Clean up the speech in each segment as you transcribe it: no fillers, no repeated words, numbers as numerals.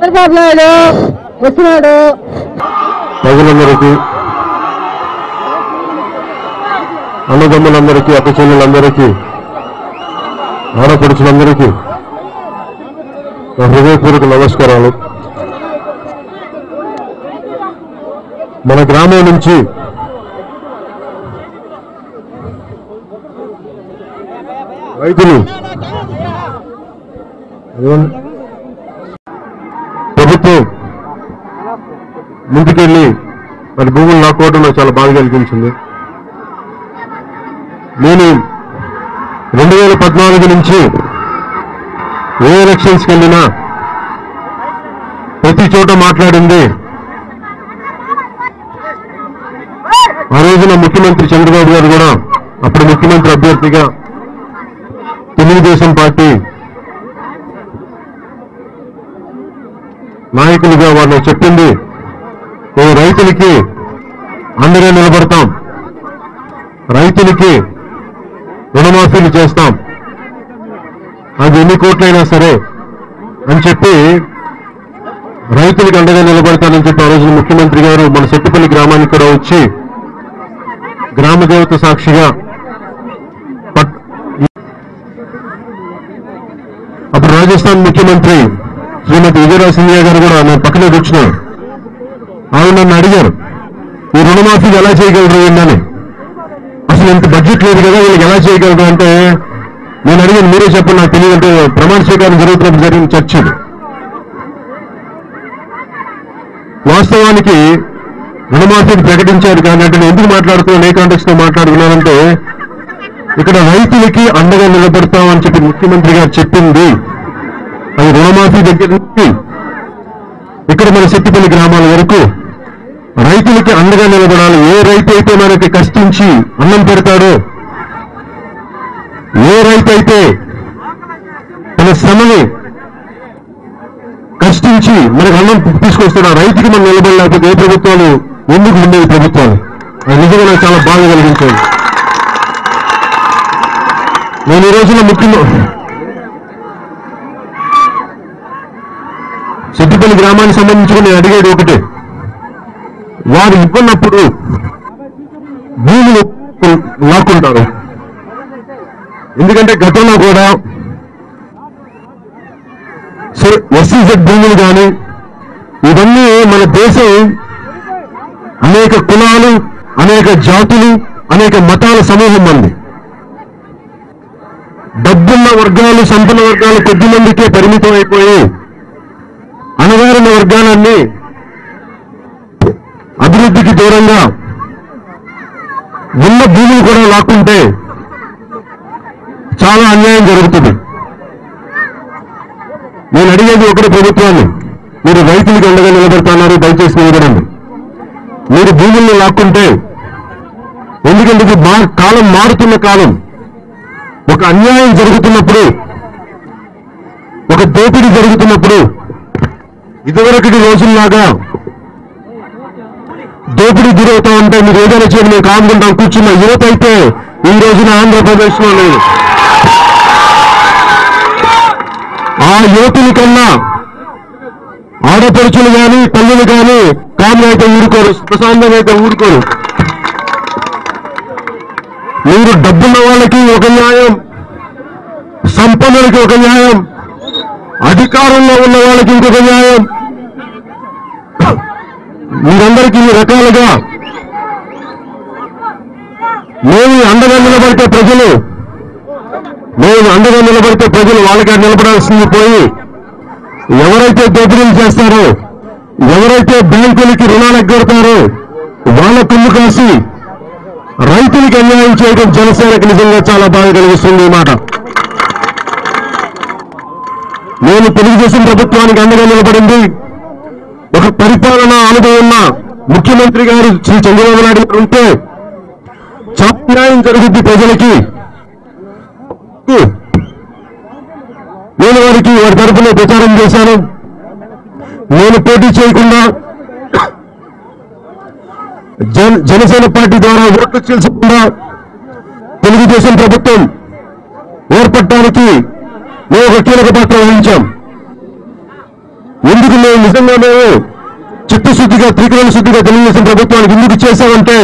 చంద్రబాబు నాయుడు వచ్చినాడు. ప్రజలందరికీ, అన్నదమ్ములందరికీ, అక్క చెల్లెలందరికీ, ఆడపడుచులందరికీ నా హృదయపూర్వక నమస్కారాలు. మన గ్రామం నుంచి రైతులు ప్రభుత్వం ముందుకెళ్ళి మరి భూములు లాక్కోవడం నాకు చాలా బాధ కలిగించింది. నేను 2014 నుంచి ఏ ఎలక్షన్స్కి వెళ్ళినా ప్రతి చోట మాట్లాడింది ఆ రోజున ముఖ్యమంత్రి చంద్రబాబు గారు కూడా అప్పుడు ముఖ్యమంత్రి అభ్యర్థిగా తెలుగుదేశం పార్టీ నాయకులుగా వాళ్ళు చెప్పింది, మేము రైతులకి అండగా నిలబడతాం, రైతులకి రుణమాఫీలు చేస్తాం, అది ఎన్ని కోట్లైనా సరే అని చెప్పి రైతులకి అండగా నిలబడతానని చెప్పి ఆ రోజు ముఖ్యమంత్రి గారు మన సెట్టిపల్లి గ్రామానికి కూడా వచ్చి గ్రామ దేవత సాక్షిగా అప్పుడు రాజస్థాన్ ముఖ్యమంత్రి శ్రీమతి విజయరాజ్ సింధియా గారు కూడా నేను పక్కనే కూర్చున్నాను. ఆవిడ నన్ను అడిగారు, ఈ రుణమాఫీ ఎలా చేయగలరు ఏంటని, అసలు ఇంత బడ్జెట్ లేదు కదా వీళ్ళకి ఎలా చేయగలరు అంటే నేను అడిగాను, మీరే చెప్పండి నాకు తెలియదు అంటే ప్రమాణ స్వీకారం జరుగుతున్నప్పుడు జరిగిన చర్చ. వాస్తవానికి రుణమాఫీని ప్రకటించారు కానీ అంటే నేను ఎందుకు మాట్లాడుతున్నాను, ఏ కాంటెక్స్ట్ లో మాట్లాడుతున్నానంటే ఇక్కడ రైతులకి అండగా నిలబడతామని చెప్పి ముఖ్యమంత్రి గారు చెప్పింది అది రుణమాఫీ దగ్గర నుంచి ఇక్కడ మన సెట్టిపల్లి గ్రామాల వరకు రైతులకి అండగా నిలబడాలి. ఏ రైతు అయితే మనకి కష్టించి అన్నం పెడతాడో, ఏ రైతు అయితే తన శ్రమని కష్టించి మనకు అన్నం తీసుకొస్తాడు, రైతుకి మనం నిలబడలేకపోతే ఏ ప్రభుత్వాలు ఎందుకు ఉండేవి ప్రభుత్వాలు, అది నిజంగా నాకు చాలా బాధ కలిగించేది. నేను ఈ రోజున సెట్టిపల్లి గ్రామానికి సంబంధించి నేను అడిగేది ఒకటే, వారు ఇవ్వనప్పుడు భూములు లాక్కుంటారు. ఎందుకంటే గతంలో కూడా ఎస్సీజెడ్ భూములు కానీ ఇవన్నీ మన దేశం అనేక కులాలు, అనేక జాతులు, అనేక మతాల సమూహం ఉంది. డబ్బున్న వర్గాలు, సంపన్న వర్గాలు కొద్ది మందికే పరిమితం అయిపోయి అణగారిన వర్గాలన్నీ అభివృద్ధికి దూరంగా ఉన్న భూములు కూడా లాక్కుంటే చాలా అన్యాయం జరుగుతుంది. నేను అడిగేది ఒకటి ప్రభుత్వాన్ని, మీరు రైతులకు అండగా నిలబడుతున్నారు, దయచేసి నిలబడండి. మీరు భూముల్ని లాక్కుంటే, ఎందుకంటే ఇది కాలం మారుతున్న కాలం, ఒక అన్యాయం జరుగుతున్నప్పుడు, ఒక దోపిడీ జరుగుతున్నప్పుడు ఇదివరకటి రోజుల్లాగా దోపిడీ గురవుతా ఉంటే మీరు ఏదైనా చేయండి మేము కానుకుంటాం కూర్చున్న యువత అయితే ఈ రోజున ఆంధ్రప్రదేశ్ లో లేదు. ఆ యువతుల కన్నా ఆడపడుచులు కానీ తల్లులు కానీ కామ్యం అయితే ఊరుకోరు, ప్రశాంతం అయితే ఊరుకోరు. మీరు డబ్బున్న వాళ్ళకి ఒక న్యాయం, సంపన్నులకి ఒక న్యాయం, అధికారంలో ఉన్న వాళ్ళకి ఇంకొక న్యాయం, మీరందరికీ ఈ రకాలుగా మేము అండగా నిలబడితే ప్రజలు వాళ్ళకి నిలబడాల్సింది పోయి ఎవరైతే దోపిడీలు చేస్తారో, ఎవరైతే బ్యాంకులకి రుణాలు ఎగ్గొడతారో వాళ్ళ కుమ్ము కాసి రైతులకి అన్యాయం చేయడం జనసేనకు నిజంగా చాలా బాగా కలిగిస్తుంది. ఈ మాట నేను తెలుగుదేశం ప్రభుత్వానికి అండగా నిలబడింది ఒక పరిపాలనా అనుభవం ఉన్న ముఖ్యమంత్రి గారు శ్రీ చంద్రబాబు నాయుడు గారు ఉంటే చాలా న్యాయం జరుగుద్ది ప్రజలకి. నేను వారి తరఫున ప్రచారం చేశాను. నేను పోటీ చేయకుండా జనసేన పార్టీ ద్వారా ఓట్లు చీల్చకుండా తెలుగుదేశం ప్రభుత్వం ఏర్పడటానికి మేము ఒక కీలక పాత్ర వహించాం. ఎందుకు మేము నిజంగా మేము చిత్తశుద్ధిగా త్రికరణ శుద్ధిగా తెలుగుదేశం ప్రభుత్వానికి ఎందుకు చేశామంటే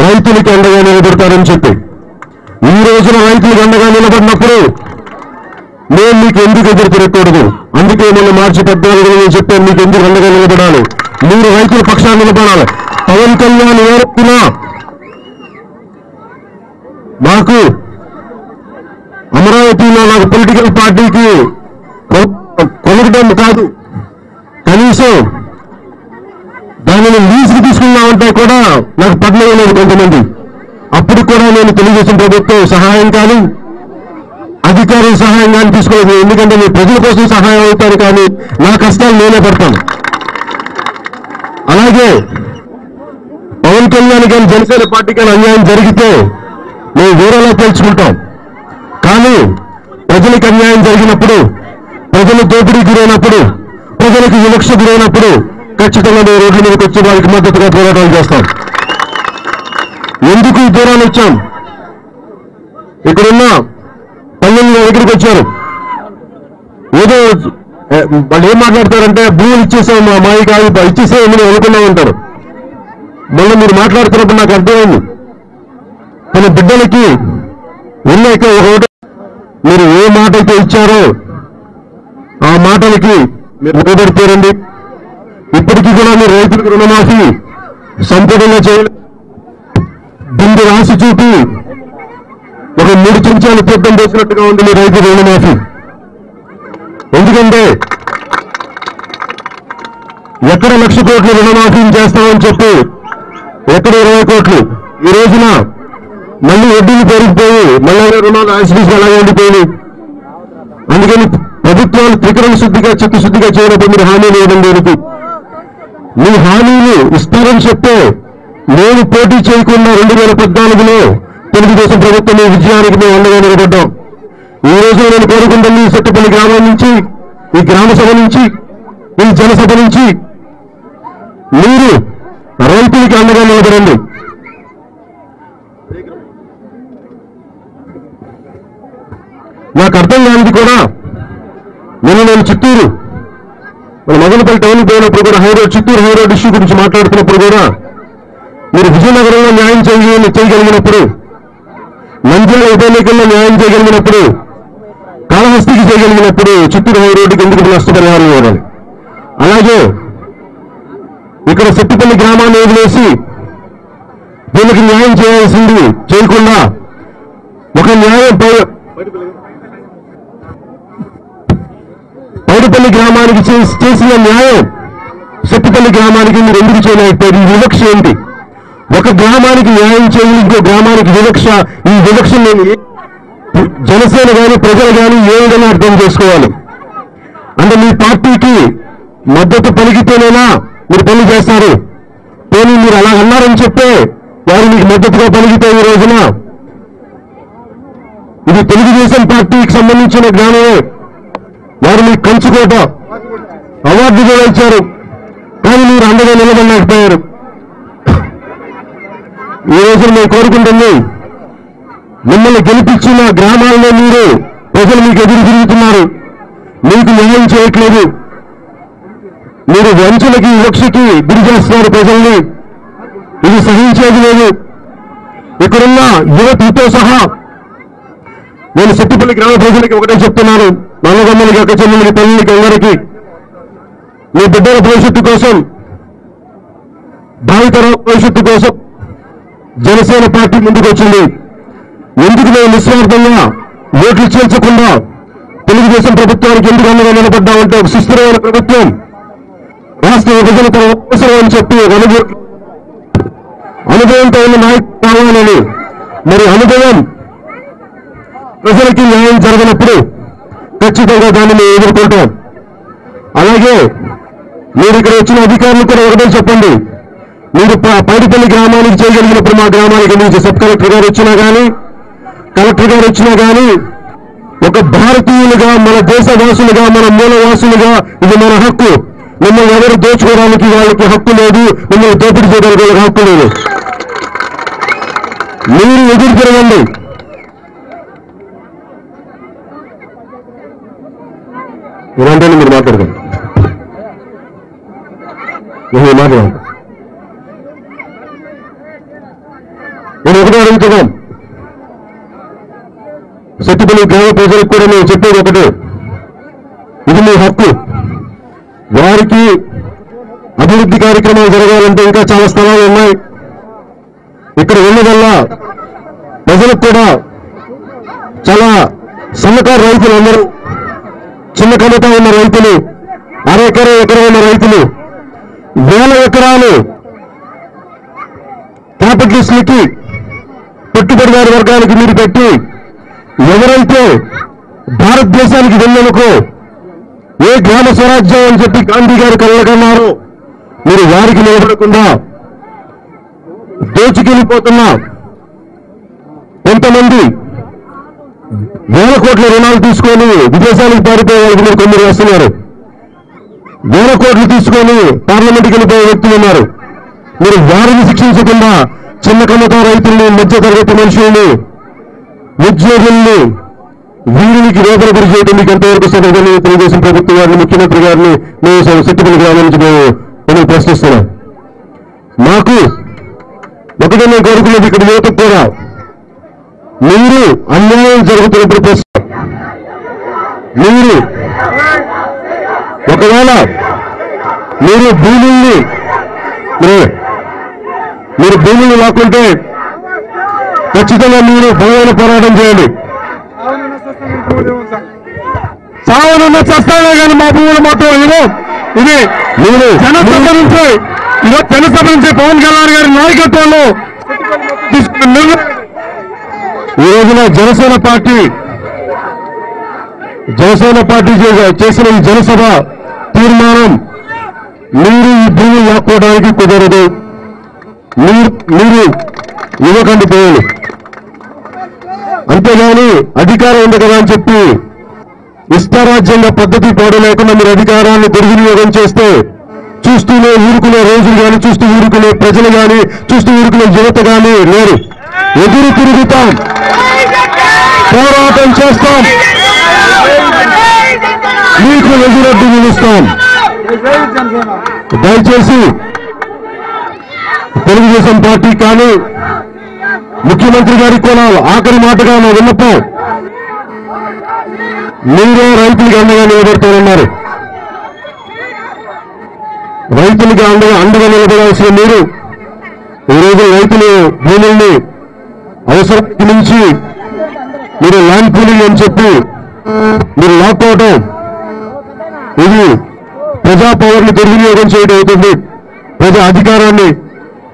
రైతులకి అండగా నిలబడతారని చెప్పి. ఈ రోజున రైతులకు అండగా నిలబడినప్పుడు మేము మీకు ఎందుకు ఎదురు తిరగకూడదు, అందుకే మొన్న మార్చి 14 చెప్పాను మీకు ఎందుకు అండగా నిలబడాలి, మీరు రైతుల పక్షాన్ని నిలబడాలి. పవన్ కళ్యాణ్ ఏరుకున్నా మాకు అమరావతిలో నాకు పొలిటికల్ పార్టీకి కొనకడం కాదు, కనీసం దానిని లీజుకు తీసుకున్నామంటే కూడా నాకు పడలేదు కొంతమంది. అప్పుడు కూడా నేను తెలుగుదేశం ప్రభుత్వం సహాయం కానీ అధికారుల సహాయం కానీ తీసుకోలేదు. ఎందుకంటే నేను ప్రజల కోసం సహాయం అవుతాను, కానీ నా కష్టాలు నేనే పడతాను. అలాగే పవన్ కళ్యాణ్ కానీ జనసేన పార్టీ కానీ అన్యాయం జరిగితే మేము వేరేలా తెలుసుకుంటాం. కానీ ప్రజలకు అన్యాయం జరిగినప్పుడు, ప్రజలు దోపిడీ గురైనప్పుడు, ప్రజలకు వివక్ష గురైనప్పుడు ఖచ్చితంగా మేము రోడ్ల మీదకి వచ్చి వారికి మద్దతుగా పోరాటాలు చేస్తాం. ఎందుకు ఈ దూరాన్ని వచ్చాం? ఇక్కడున్న పల్లెలు దగ్గరికి వచ్చారు. ఏదో వాళ్ళు ఏం మాట్లాడతారంటే భూములు ఇచ్చేసాం మా మాయి కాదు ఇచ్చేసాం మీరు అనుకున్నా ఉంటారు. మళ్ళీ మీరు మాట్లాడుతున్నప్పుడు నాకు అర్థమైంది, తన బిడ్డలకి ఉన్నాక ఒకటి మీరు ఏ మాట అయితే ఇచ్చారో ఆ మాటలకి మీరు నిలబడిపోరండి. ఇప్పటికీ కూడా మీరు రైతులకు రుణమాఫీ సంపూర్ణంగా చేయలేదు. బిందు రాసి చూపి ఒక 3 చెంచాలు తీర్థం చేసినట్టుగా ఉంది మీ రైతు రుణమాఫీ. ఎందుకంటే ఎక్కడ 1,00,000 కోట్లు రుణమాఫీ చేస్తామని చెప్పి ఎక్కడ 20 కోట్లు, ఈ రోజున మళ్ళీ వడ్డీలు పెరిగిపోయి మళ్ళీ రుణాలు ఆశించి అలాగే ఉండిపోయి. అందుకని ప్రభుత్వాలు త్రికరణ శుద్ధిగా చిత్తశుద్ధిగా చేయనప్పుడు మీరు హామీలు ఇవ్వడం దేనికి? మీ హామీలు ఇస్తారని చెప్తే నేను పోటీ చేయకుండా 2014లో తెలుగుదేశం ప్రభుత్వం మీ విజయానికి మేము అండగా నిలబడ్డాం. ఈ రోజు నేను కోరుకుంటాను ఈ సెట్టుపల్లి గ్రామం నుంచి, ఈ గ్రామ సభ నుంచి, ఈ జనసభ నుంచి మీరు రైతులకి అండగా నిలబడండి. నాకు అర్థం కానిది కూడా నేను చిత్తూరు మన మదనపల్లి టౌన్కి పోయినప్పుడు కూడా హైరోడ్ చిత్తూరు హైరోడ్ ఇష్యూ గురించి మాట్లాడుతున్నప్పుడు కూడా మీరు విజయనగరంలో న్యాయం చేయగలిగినప్పుడు, నంద్యాల ఉప ఎన్నికల్లో న్యాయం చేయగలిగినప్పుడు, కాళహస్తికి చేయగలిగినప్పుడు చిత్తూరు హైరోడ్కి ఎందుకు నష్టపరిహారం ఇవ్వాలి? అలాగే ఇక్కడ సెట్టుపల్లి గ్రామాన్ని వదిలేసి దీనికి న్యాయం చేయాల్సింది చేయకుండా ఒక న్యాయం పైడిపల్లి గ్రామానికి చేసిన న్యాయం సెట్టుపల్లి గ్రామానికి మీరు ఎందుకు చేయలేకపోయారు? ఈ వివక్ష ఏంటి? ఒక గ్రామానికి న్యాయం చేయాలి, ఇంకో గ్రామానికి వివక్ష. ఈ వివక్ష నేను జనసేన కానీ ప్రజలు కానీ ఏ విధంగా అర్థం చేసుకోవాలి? అంటే మీ పార్టీకి మద్దతు పలికితేనేనా మీరు పనులు చేస్తారు? పోనీ మీరు అలా అన్నారని చెప్పే వారు మీకు మద్దతుగా పలికితే ఈ రోజున ఇది తెలుగుదేశం పార్టీకి సంబంధించిన జ్ఞానమే. వారు మీకు కంచుకోట అవార్డు కూడా ఇచ్చారు, కానీ మీరు అండగా నిలబడలేకపోయారు. ఈ రోజున మేము కోరుకుంటుంది మిమ్మల్ని గెలిపించిన గ్రామాల్లో మీరు ప్రజలు మీకు ఎదురు తిరుగుతున్నారు, మీకు న్యాయం చేయట్లేదు, మీరు వంచలకి వివక్షకి గురి చేస్తున్నారు ప్రజల్ని. ఇది సహించేది లేదు. ఇక్కడున్న యువతితో సహా నేను సెట్టుపల్లి గ్రామ ప్రజలకి ఒకటే చెప్తున్నాను, నల్లగమ్మలకి అక్క చెల్లెలకి తల్లికి అందరికీ మీ బిడ్డల భవిష్యత్తు కోసం, భావితరం భవిష్యత్తు కోసం జనసేన పార్టీ ముందుకు వచ్చింది. ఎందుకు మేము నిస్వార్థంగా ఓట్లు చేర్చకుండా తెలుగుదేశం ప్రభుత్వానికి ఎందుకు అండగా నిలబడ్డామంటే ఒక సుస్థిరమైన ప్రభుత్వం, రాష్ట్ర విభజన అవసరం అని చెప్పి అనుభవంతో ఉన్న నాయకులు కావాలని. మరి అనుభవం ప్రజలకి న్యాయం జరగనప్పుడు ఖచ్చితంగా దాన్ని మేము ఎదుర్కొంటాం. అలాగే మీరు ఇక్కడ వచ్చిన అధికారులు కూడా ఒకటే చెప్పండి, మీరు పైడిపల్లి గ్రామానికి చేయగలిగినప్పుడు మా గ్రామానికి నుంచి సబ్ కలెక్టర్ గారు వచ్చినా కానీ కలెక్టర్ గారు వచ్చినా కానీ ఒక భారతీయులుగా, మన దేశవాసులుగా, మన మూలవాసులుగా ఇది మన హక్కు. మిమ్మల్ని ఎవరు దోచుకోవడానికి వాళ్ళకి హక్కు లేదు, మిమ్మల్ని దోపిడీ చేయడానికి వాళ్ళకి హక్కు లేదు. మీరు ఎదురు తిరగండి. ఇలాంటి మీరు మాట్లాడకండి. నేను మాట్లాడాను. నేను ఒకటే అడుగుతున్నాం, సత్తుపల్లి గ్రామ ప్రజలకు కూడా నేను చెప్పేది ఒకటే, ఇది మీ హక్కు. వారికి అభివృద్ధి కార్యక్రమాలు జరగాలంటే ఇంకా చాలా స్థలాలు ఉన్నాయి. ఇక్కడ ఉన్నదల్ల ప్రజలకు కూడా చాలా సన్నకారు రైతులు, అందరూ చిన్న కమత ఉన్న రైతులు, ఎకరం ఉన్న రైతులు, వేల ఎకరాలు క్యాపిటలిస్టులకి, పెట్టుబడిదారు వర్గానికి మీరు పెట్టి ఎవరైతే భారతదేశానికి వెళ్ళనుకో ఏ గ్రామ స్వరాజ్యం అని చెప్పి గాంధీ గారు కలగన్నారు, మీరు వారికి నిలబడకుండా దోచుకెళ్ళిపోతున్నా కొంతమంది వేల కోట్ల రుణాలు తీసుకొని విదేశాలకు పారిపోయే వాళ్ళకి మీరు కొందరు వస్తున్నారు. వేల కోట్లు తీసుకొని పార్లమెంట్కి వెళ్ళిపోయే వ్యక్తులు ఉన్నారు. మీరు వారిని శిక్షించకుండా చిన్న కమత రైతుల్ని, మధ్య తరగతి మనుషుల్ని, ఉద్యోగుల్ని, వీరికి వేదన గురి చేయడం మీకు ఎంతవరకు సరిగ్గా తెలుగుదేశం ప్రభుత్వం గారిని, ముఖ్యమంత్రి గారిని మేము సత్తుపల్లి గ్రామం నుంచి మేము ప్రశ్నిస్తున్నాం. మాకు ఒకటే మేము కోరుకునేది, ఇక్కడ యువతకు కూడా మీరు అన్యాయం జరుగుతున్నప్పుడు ప్రశ్న, మీరు ఒకవేళ మీరు భూముల్ని లాక్కుంటే ఖచ్చితంగా మీరు భయమైన పోరాటం చేయండి. సావనున్న చస్తానే కానీ మా భూములు మాత్రం ఇది మీరు జనసభ నుంచి పవన్ కళ్యాణ్ గారి నాయకత్వంలో తీసుకున్న నిర్ణయం. ఈ రోజున జనసేన పార్టీ చేసిన ఈ జనసభ తీర్మానం, మీరు ఈ భూములు లాక్కోవడానికి కుదరదు, మీరు ఇవ్వకండి భూములు. అంతేగాని అధికారం ఉంది కదా అని చెప్పి ఇష్టారాజ్యంగా పద్ధతి పాడు లేకుండా మీరు అధికారాన్ని దుర్వినియోగం చేస్తే చూస్తూనే ఊరుకునే రోజులు కానీ, చూస్తూ ఊరుకునే ప్రజలు కానీ, చూస్తూ ఊరుకునే యువత కానీ లేరు. ఎదురు తిరుగుతాం, పోరాటం చేస్తాం, మీకు ఎదురడ్డు నిలుస్తాం. దయచేసి తెలుగుదేశం పార్టీ కానీ, ముఖ్యమంత్రి గారికి కూడా ఆఖరి మాటగా నా విన్నపం, మీరే రైతులకి అండగా నిలబెడతారన్నారు. రైతులకి అండగా నిలబడాల్సిన మీరు ఈరోజు రైతులు భూముల్ని అవసరానికి మించి మీరు ల్యాండ్ పూలింగ్ అని చెప్పి మీరు లాక్కోవటం, ఇది ప్రజా పవర్ని దుర్వినియోగం చేయడం అవుతుంది. ప్రజా అధికారాన్ని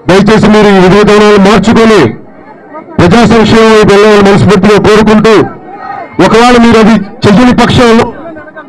దయచేసి మీరు ఈ విధానాలు మార్చుకొని ప్రజా సంక్షేమం వెళ్ళాలని మనస్ఫూర్తిగా కోరుకుంటూ, ఒకవేళ మీరు అది చెయ్యని పక్షంలో